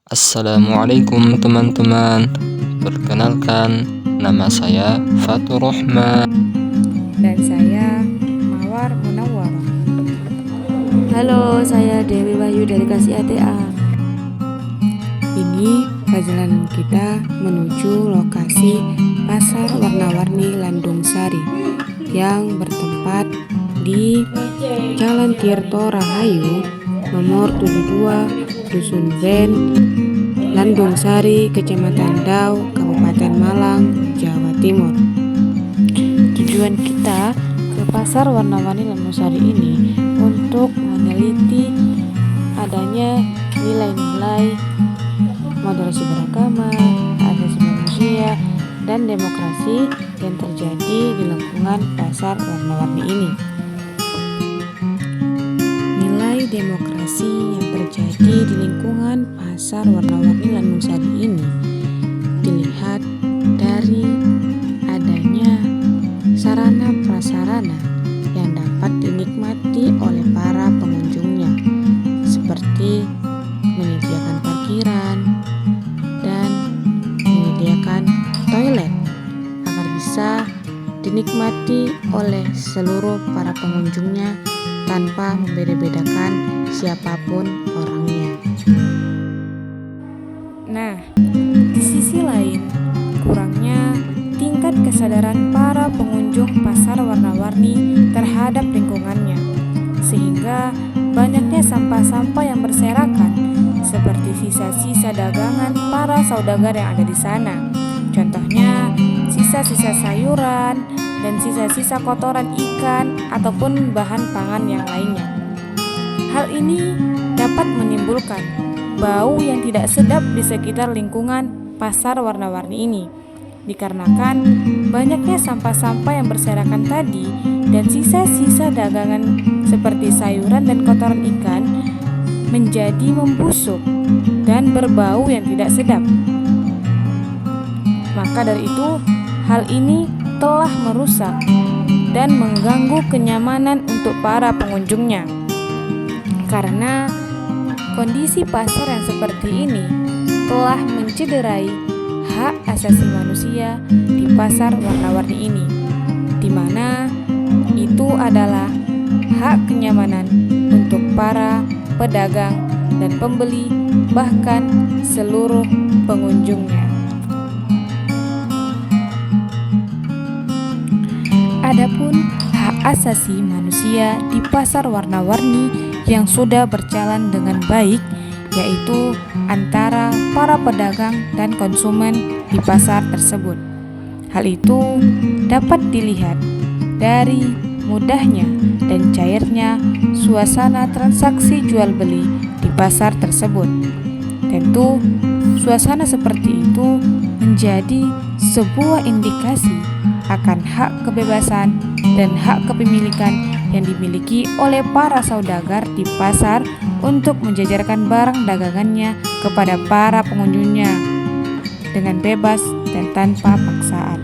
Assalamualaikum teman-teman. Perkenalkan, nama saya Fatur Rahman. Dan saya Mawar Munawwarah. Halo, saya Dewi Wahyu dari Kasih ATA. Ini perjalanan kita menuju lokasi Pasar Warna-Warni Landung Sari yang bertempat di Jalan Tirto Rahayu nomor 72 Dusun Ben, Landung Sari, Kecamatan Dau, Kabupaten Malang, Jawa Timur. Tujuan kita ke Pasar Warna-Warni Landung Sari ini untuk meneliti adanya nilai-nilai moderasi beragama, hak asasi manusia, dan demokrasi yang terjadi di lingkungan Pasar Warna-Warni ini. Nilai demokrasi yang terjadi di lingkungan Pasar Warna-Warni Landung Sari ini dilihat dari adanya sarana prasarana yang dapat dinikmati oleh para pengunjungnya, seperti menyediakan parkiran dan menyediakan toilet agar bisa dinikmati oleh seluruh para pengunjungnya tanpa membeda-bedakan siapapun orangnya. Nah, di sisi lain, kurangnya tingkat kesadaran para pengunjung Pasar Warna-Warni terhadap lingkungannya, sehingga banyaknya sampah-sampah yang berserakan seperti sisa-sisa dagangan para saudagar yang ada di sana. Contohnya, sisa-sisa sayuran dan sisa-sisa kotoran ikan ataupun bahan pangan yang lainnya. Hal ini dapat menimbulkan bau yang tidak sedap di sekitar lingkungan Pasar Warna-Warni ini, dikarenakan banyaknya sampah-sampah yang berserakan tadi dan sisa-sisa dagangan seperti sayuran dan kotoran ikan menjadi membusuk dan berbau yang tidak sedap. Maka dari itu, hal ini telah merusak dan mengganggu kenyamanan untuk para pengunjungnya. Karena kondisi pasar yang seperti ini telah mencederai hak asasi manusia di Pasar Warna-Warni ini, di mana itu adalah hak kenyamanan untuk para pedagang dan pembeli, bahkan seluruh pengunjungnya. Adapun hak asasi manusia di Pasar Warna-Warni yang sudah berjalan dengan baik, yaitu antara para pedagang dan konsumen di pasar tersebut. Hal itu dapat dilihat dari mudahnya dan cairnya suasana transaksi jual beli di pasar tersebut. Tentu, suasana seperti itu menjadi sebuah indikasi akan hak kebebasan dan hak kepemilikan yang dimiliki oleh para saudagar di pasar untuk menjajarkan barang dagangannya kepada para pengunjungnya dengan bebas dan tanpa paksaan.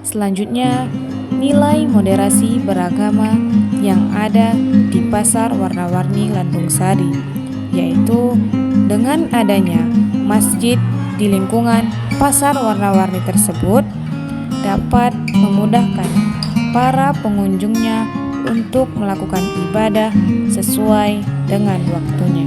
Selanjutnya, nilai moderasi beragama yang ada di Pasar Warna-Warni Landung Sari, yaitu dengan adanya masjid di lingkungan Pasar Warna-Warni tersebut dapat memudahkan para pengunjungnya untuk melakukan ibadah sesuai dengan waktunya.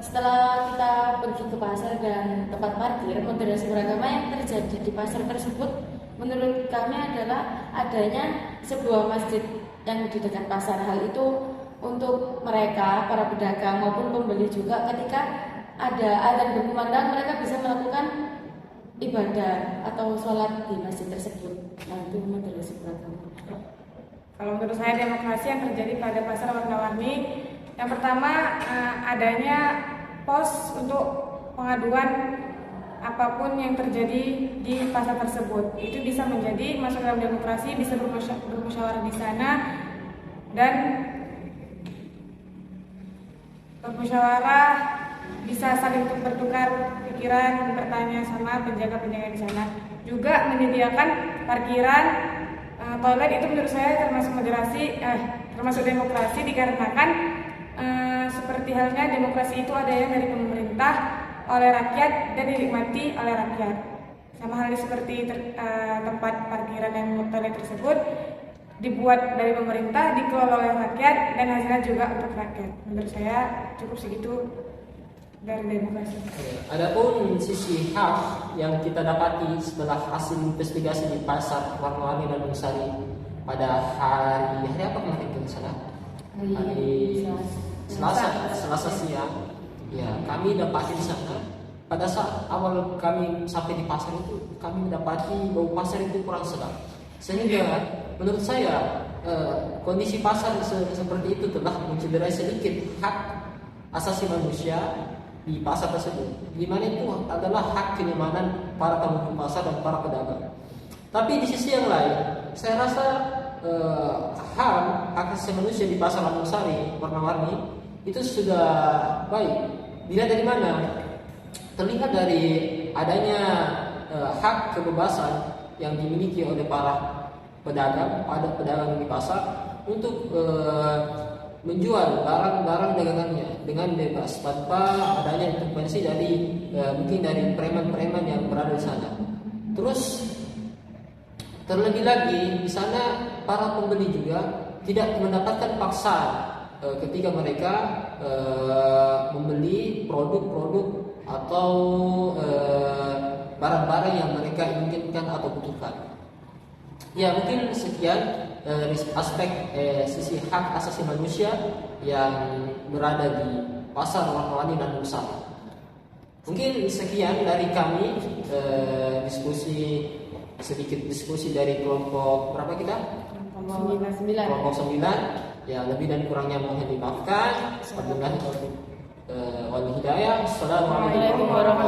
Setelah kita pergi ke pasar dan tempat parkir, moderasi beragama yang terjadi di pasar tersebut menurut kami adalah adanya sebuah masjid yang di dekat pasar. Hal itu untuk mereka, para pedagang maupun pembeli juga, ketika ada adzan berkumandang, mereka bisa melakukan ibadah atau sholat di masjid tersebut. Nah, itu moderasi beragama. Kalau menurut saya demokrasi yang terjadi pada Pasar Warna-Warni, yang pertama adanya pos untuk pengaduan apapun yang terjadi di pasar tersebut. Itu bisa menjadi masuk dalam demokrasi, bisa bermusyawarah di sana dan bermusyawarah, bisa saling bertukar pikiran parkiran, bertanya sama penjaga-penjaga di sana. Juga menyediakan parkiran, toilet. Itu menurut saya termasuk demokrasi, dikarenakan seperti halnya demokrasi itu ada yang dari pemerintah, oleh rakyat, dan dinikmati oleh rakyat. Sama halnya seperti tempat parkiran dan toilet tersebut dibuat dari pemerintah, dikelola oleh rakyat, dan hasilnya juga untuk rakyat. Menurut saya cukup segitu dari demokrasi. Adapun sisi hak yang kita dapati setelah hasil investigasi di pasar Warna-Warni dan Sari pada hari apa kemarin ke sana? Hari Selasa siang. Ya, kami dapati di sana. Pada saat awal kami sampai di pasar itu, kami mendapati bau pasar itu kurang sedap. Sehingga menurut saya kondisi pasar seperti itu telah mencederai sedikit hak asasi manusia di pasar tersebut, di mana itu adalah hak kenyamanan para pengunjung pasar dan para pedagang. Tapi di sisi yang lain, saya rasa hak asasi manusia di pasar Sari Warna-Warni itu sudah baik. Dilihat dari mana? Terlihat dari adanya hak kebebasan yang dimiliki oleh para pedagang di pasar untuk menjual barang-barang dagangannya dengan bebas tanpa adanya intervensi dari mungkin dari preman-preman yang berada di sana. Terus terlebih lagi di sana para pembeli juga tidak mendapatkan paksaan ketika mereka membeli produk-produk atau barang-barang yang mereka inginkan atau butuhkan. Ya, mungkin sekian aspek sisi hak asasi manusia yang berada di pasar Warna-Warni dan Nusantara. Mungkin sekian dari kami, sedikit diskusi dari kelompok berapa kita? Kelompok 9. Kelompok 9. Ya, lebih dan kurangnya mohon dimaafkan. Wabillahi taufiq wal hidayah. Assalamualaikum warahmatullahi wabarakatuh.